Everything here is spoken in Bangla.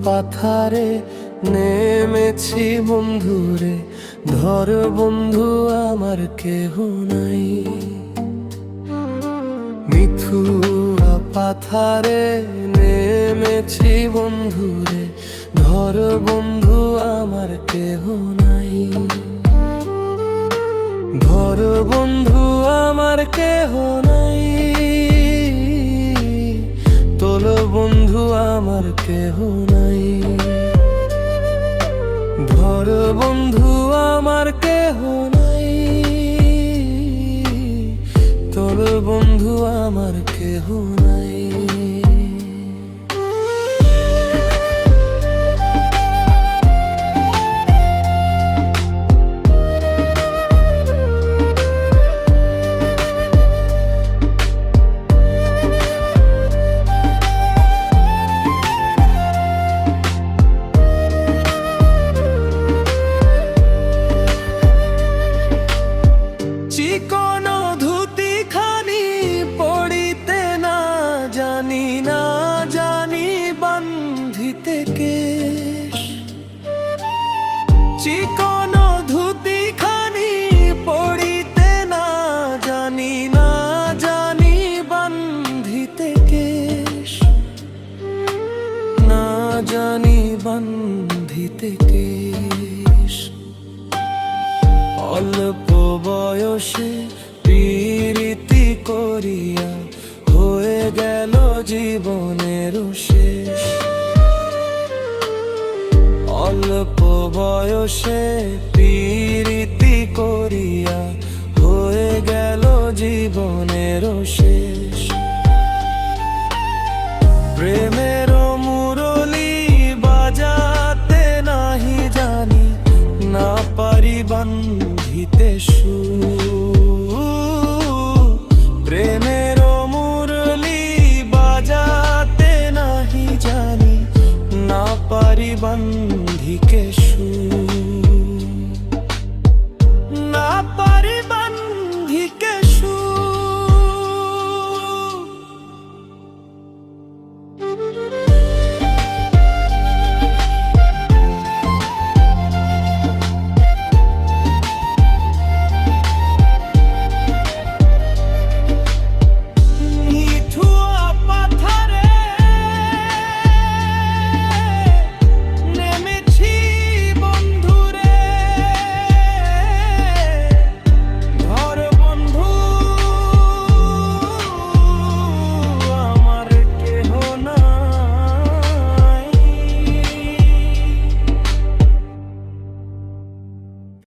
পাথারে নেমেছি বন্ধুরে, ধর বন্ধু আমার কেহ নাই। মিথুয়া পাথারে নেমেছি বন্ধুরে, ধর বন্ধু আমার কেহ নাই। ধর বন্ধু আমার কেহ নাই, তোল বন্ধু আমার কেহ নাই। ধর বন্ধু আমার কেহ নাই, তোল বন্ধু আমার কেহ নাই। চিকন ধুতি খানি পড়িতে না জানি, না জানি বান্ধিতে কেশ। চিকন ধুতি খানি পড়িতে না জানি, না জানি বান্ধিতে কেশ। না জানি বান্ধিতে কেশ। অল্প বয়সে প্রীতি করিয়া হয়ে গেল জীবনের শেষ। অল্প বয়সে প্রীতি করিয়া হয়ে গেল জীবনের শেষ। প্রেমের মুরলি বাজাতে নাহি জানি, না পারি বান্ধিতে সুর।